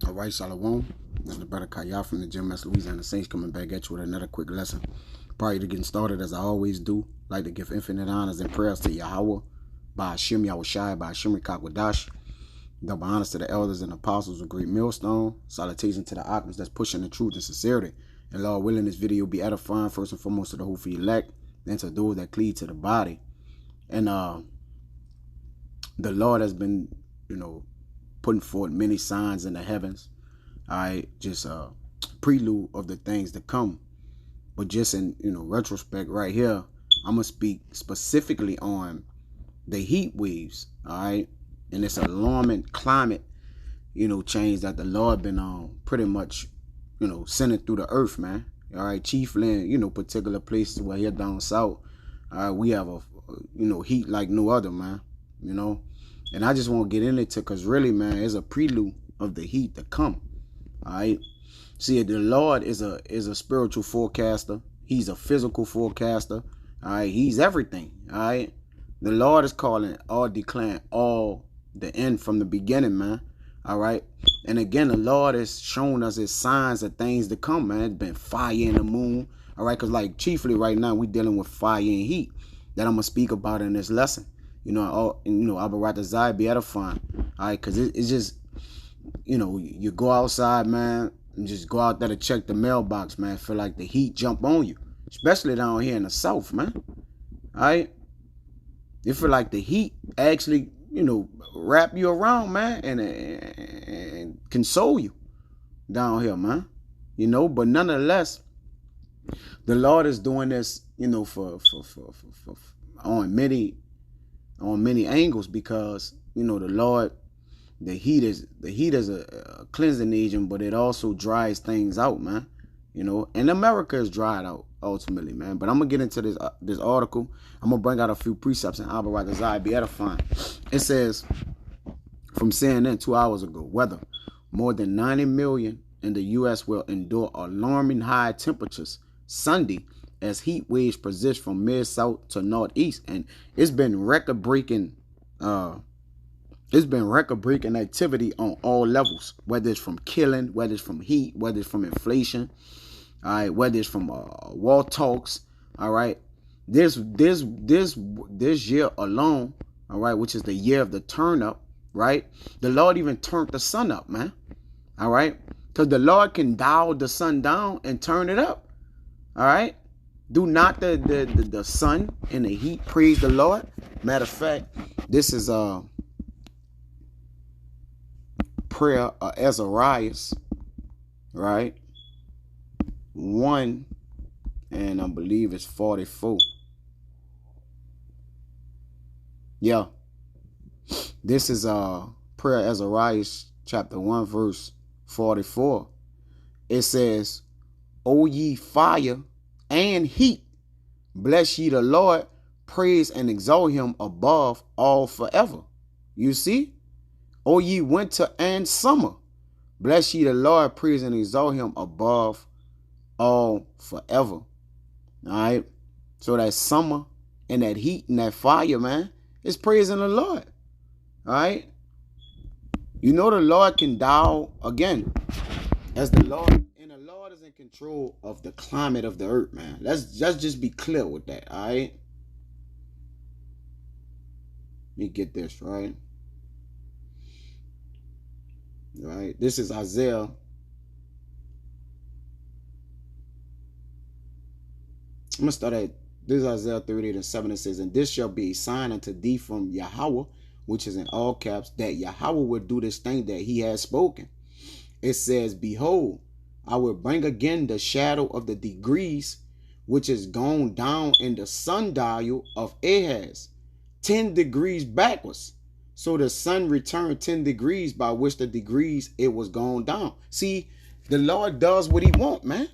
All right, Shalom. This is the brother Kaya from the GMS Louisiana Saints coming back at you with another quick lesson. Prior to getting started, as I always do, like to give infinite honors and prayers to Yahweh, by Hashem Yahushai, by Hashem Rikakwadash. Double honors to the elders and apostles of Great Millstone. Salutation to the Occams that's pushing the truth and sincerity. And Lord willing, this video be edifying first and foremost to the whole elect, then to those that cleave to the body. And the Lord has been, putting forth many signs in the heavens. All right, just a prelude of the things to come. But just in retrospect right here, I'm gonna speak specifically on the heat waves. All right, and this alarming climate change that the Lord been pretty much sending through the earth, man. All right, chiefly in particular places where here down south, all right, we have a heat like no other, man. And I just won't get into it because really, man, it's a prelude of the heat to come. All right. See, the Lord is a spiritual forecaster. He's a physical forecaster. All right. He's everything. All right. The Lord is calling all, declaring all the end from the beginning, man. All right. And again, the Lord has shown us his signs of things to come, man. It's been fire in the moon. All right. Because like chiefly right now, we're dealing with fire and heat that I'm going to speak about in this lesson. Abaratazai be edifying. All right. Because it's just, you go outside, man, and just go out there to check the mailbox, man. Feel like the heat jump on you, especially down here in the south, man. All right, you feel like the heat actually, wrap you around, man, and console you down here, man. But nonetheless, the Lord is doing this, for on many angles because the Lord. The heat is a cleansing agent, but it also dries things out, man. And America is dried out ultimately, man. But I'm gonna get into this article. I'm gonna bring out a few precepts and Abaratazai be edifying. It says from CNN 2 hours ago, weather more than 90 million in the U.S. will endure alarming high temperatures Sunday as heat waves persist from mid-south to northeast, and it's been record-breaking. It's been record-breaking activity on all levels, whether it's from killing, whether it's from heat, whether it's from inflation, all right, whether it's from war talks, all right. This year alone, all right, which is the year of the turn up, right? The Lord even turned the sun up, man, all right, because the Lord can dial the sun down and turn it up, all right. Do not the sun and the heat praise the Lord. Matter of fact, this is prayer of Azarias, right? 1, and I believe it's 44. Yeah. This is prayer of Azarias, chapter 1, verse 44. It says, O ye fire and heat, bless ye the Lord, praise and exalt him above all forever. You see? O ye winter and summer, bless ye the Lord, praise and exalt him above all forever. All right. So that summer and that heat and that fire, man, is praising the Lord. All right. The Lord can dial again as the Lord, and the Lord is in control of the climate of the earth, man. Let's just be clear with that. All right. Let me get this right. Right, this is Isaiah. I'm gonna start at this is Isaiah 38:7. It says, and this shall be a sign unto thee from Yahweh, which is in all caps, that Yahweh will do this thing that he has spoken. It says, behold, I will bring again the shadow of the degrees which is gone down in the sundial of Ahaz, 10 degrees backwards. So the sun returned 10 degrees by which the degrees it was gone down. See, the Lord does what he want, man.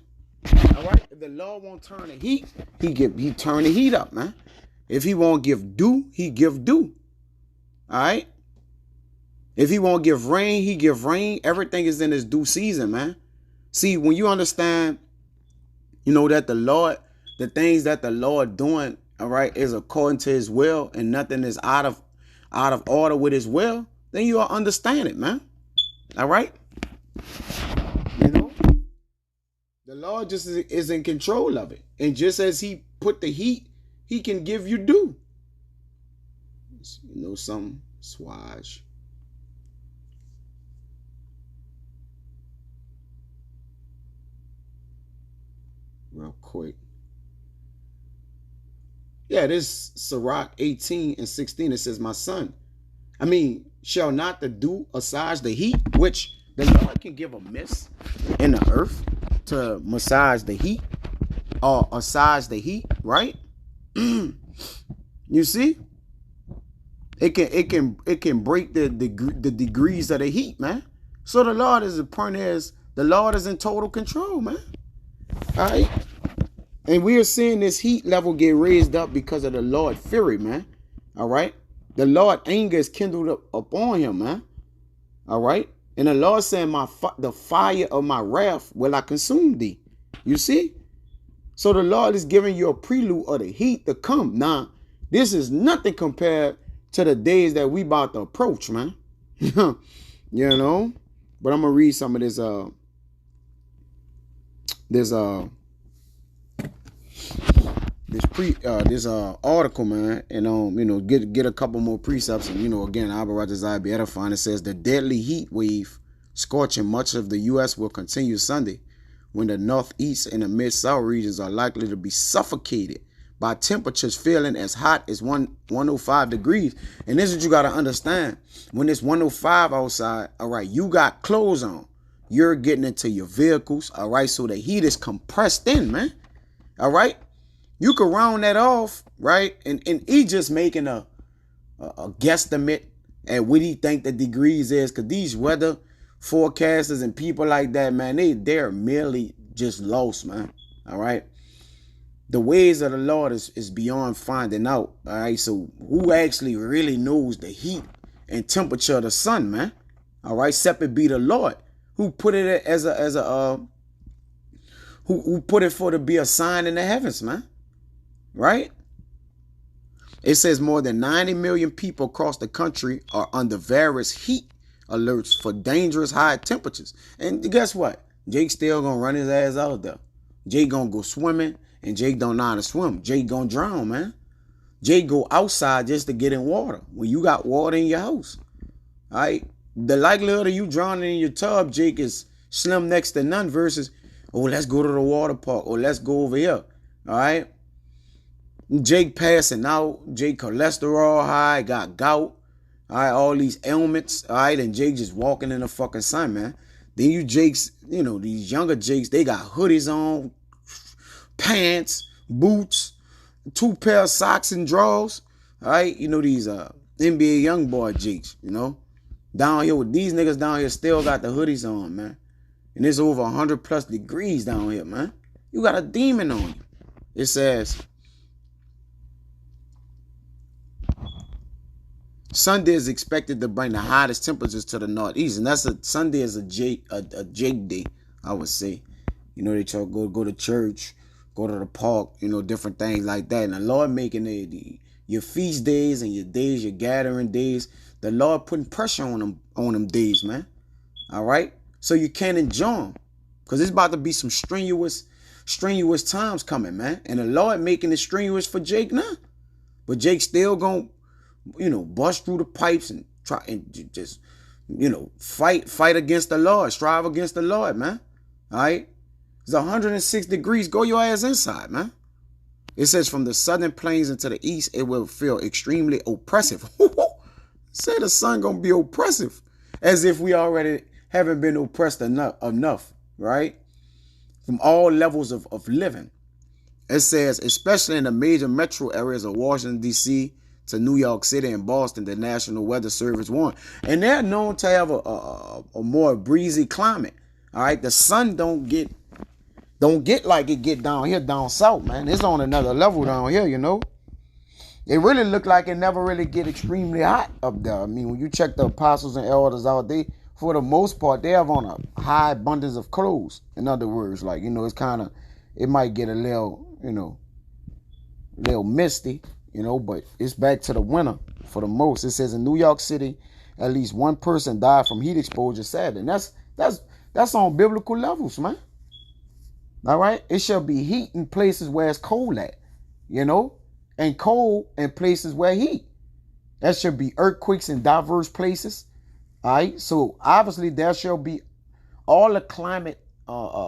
All right. If the Lord won't turn the heat, he turn the heat up, man. If he won't give dew, he give dew. All right. If he won't give rain, he give rain. Everything is in his due season, man. See, when you understand, that the Lord, the things that the Lord doing, all right, is according to his will, and nothing is out of order with his will, then you'll understand it, man. All right. You know, the Lord just is in control of it, and just as He put the heat, He can give you dew. You know, some swage. Real quick. Yeah, this Sirach 18 and 16. It says, my son, shall not the dew assuage the heat, which the Lord can give a mist in the earth to massage the heat or assuage the heat, right? You see? It can break the degrees of the heat, man. So the Lord is the Lord is in total control, man. All right. And we are seeing this heat level get raised up because of the Lord fury, man. All right. The Lord anger is kindled up upon him, man. All right. And the Lord saying, the fire of my wrath will I consume thee. You see? So the Lord is giving you a prelude of the heat to come. Now, this is nothing compared to the days that we about to approach, man. You know? But I'm going to read some of this article, man, and get a couple more precepts, and again, Abba Rajazai be edifying. It says the deadly heat wave scorching much of the U.S. will continue Sunday, when the northeast and the mid-south regions are likely to be suffocated by temperatures feeling as hot as 105 degrees. And this is what you got to understand. When it's 105 outside, all right, you got clothes on. You're getting into your vehicles, all right? So the heat is compressed in, man, all right? You could round that off, right? And he just making a guesstimate at what he think the degrees is, because these weather forecasters and people like that, man, they're merely just lost, man, all right? The ways of the Lord is beyond finding out, all right? So who actually really knows the heat and temperature of the sun, man? All right, separate be the Lord, who put it as who put it for to be a sign in the heavens, man. Right? It says more than 90 million people across the country are under various heat alerts for dangerous high temperatures. And guess what? Jake still gonna run his ass out there. Jake gonna go swimming, and Jake don't know how to swim. Jake gonna drown, man. Jake go outside just to get in water when you got water in your house. All right? The likelihood of you drowning in your tub, Jake, is slim next to none versus, oh, let's go to the water park, or let's go over here. All right? Jake passing out, Jake cholesterol high, got gout, all right, all these ailments, all right, and Jake just walking in the fucking sun, man. Then you Jakes, these younger Jakes, they got hoodies on, pants, boots, 2 pair of socks and drawers, all right, these NBA young boy Jakes, down here with these niggas down here still got the hoodies on, man. And it's over 100 plus degrees down here, man. You got a demon on you. It says, Sunday is expected to bring the hottest temperatures to the northeast, and Sunday is a Jake day, I would say. They try to go to church, go to the park, different things like that. And the Lord making your feast days and your days, your gathering days, the Lord putting pressure on them days, man. All right, so you can't enjoy them, because it's about to be some strenuous times coming, man. And the Lord making it strenuous for Jake now, but Jake still gonna bust through the pipes and try and just, fight against the Lord, strive against the Lord, man. All right? It's 106 degrees. Go your ass inside, man. It says from the southern plains into the east, it will feel extremely oppressive. Say the sun gonna be oppressive, as if we already haven't been oppressed enough, right? From all levels of living. It says, especially in the major metro areas of Washington, D.C., to New York City and Boston, the National Weather Service warned. And they're known to have a more breezy climate. All right, the sun don't get like it get down here, down south, man. It's on another level down here, It really look like it never really get extremely hot up there. I mean, when you check the apostles and elders out, they, for the most part, they have on a high abundance of clothes. In other words, like, it's kind of, it might get a little, little misty, but it's back to the winter for the most. It says in New York City, at least one person died from heat exposure Saturday. And that's That's on biblical levels, man. All right? It shall be heat in places where it's cold at, you know, and cold in places where heat. There should be earthquakes in diverse places. All right? So obviously there shall be all the climate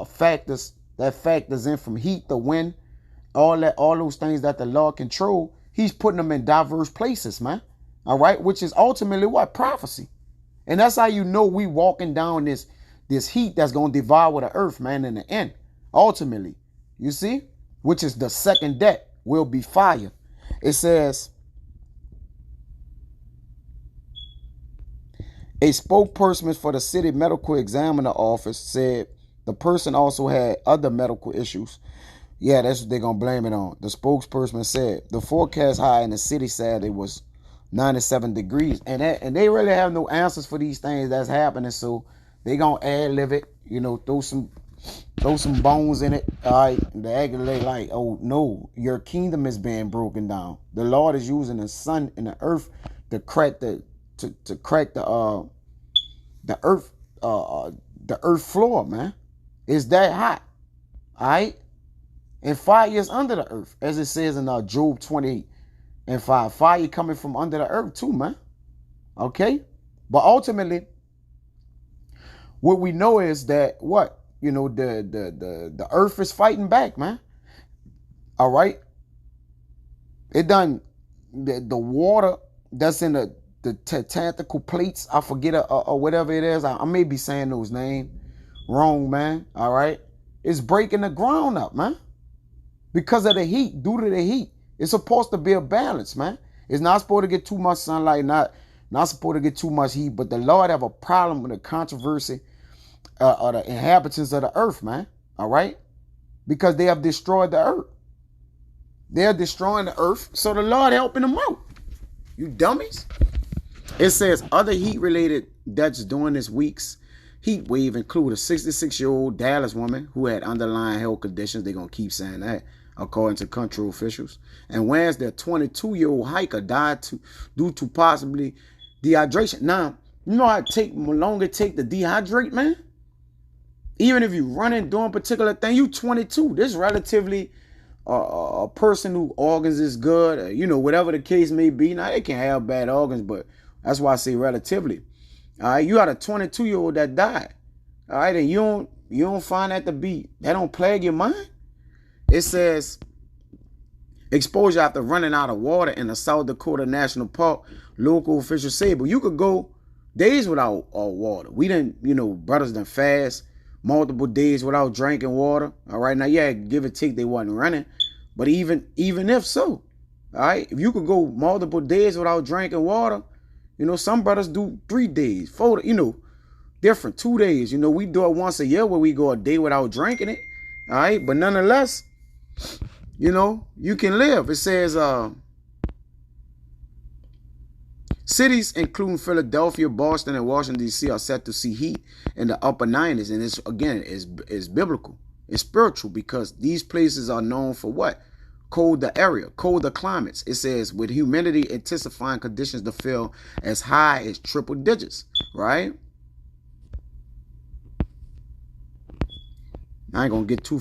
factors that factors in from heat, the wind, all those things that the Lord control. He's putting them in diverse places, man. All right? Which is ultimately what? Prophecy. And that's how you know we walking down this heat that's going to devour the earth, man, in the end. Ultimately, you see, which is the second death will be fire. It says, a spokesperson for the city medical examiner office said the person also had other medical issues. Yeah, that's what they're going to blame it on. The spokesperson said the forecast high in the city said it was 97 degrees. And they really have no answers for these things that's happening. So they going to ad-lib it, you know, throw some bones in it. All right. They act like, oh, no, your kingdom is being broken down. The Lord is using the sun and the earth to crack the earth floor, man. It's that hot. All right. And fire is under the earth, as it says in Job 28 and 5. Fire coming from under the earth too, man. Okay? But ultimately, what we know is that what? You know, the earth is fighting back, man. All right? It done the water that's in the tactical plates, I forget or whatever it is. I may be saying those names wrong, man. All right? It's breaking the ground up, man. Because of the heat, due to the heat. It's supposed to be a balance, man. It's not supposed to get too much sunlight, not supposed to get too much heat. But the Lord have a problem with the controversy of the inhabitants of the earth, man. All right? Because they have destroyed the earth. They are destroying the earth, so the Lord helping them out. You dummies. It says other heat-related deaths during this week's heat wave include a 66-year-old Dallas woman who had underlying health conditions. They're going to keep saying that, according to country officials. And whereas their 22-year-old hiker died due to possibly dehydration. Now, you know how long it take to dehydrate, man? Even if you running doing a particular thing, you 22. This is relatively a person whose organs is good, you know, whatever the case may be. Now, they can have bad organs, but that's why I say relatively. All right, you got a 22-year-old that died. All right, and you don't find that don't plague your mind. It says exposure after running out of water in the South Dakota National Park. Local officials say, but you could go days without water. We didn't, you know, brothers done fast multiple days without drinking water. All right, now yeah, give or take, they wasn't running, but even if so, all right, if you could go multiple days without drinking water. You know, some brothers do 3 days, 4, you know, different 2 days. You know, we do it once a year where we go a day without drinking it. All right. But nonetheless, you know, you can live. It says cities including Philadelphia, Boston, and Washington, D.C. are set to see heat in the upper 90s. And it's, again, is biblical. It's spiritual because these places are known for what? Colder area, colder climates. It says with humidity intensifying conditions to feel as high as triple digits, right? I ain't gonna get too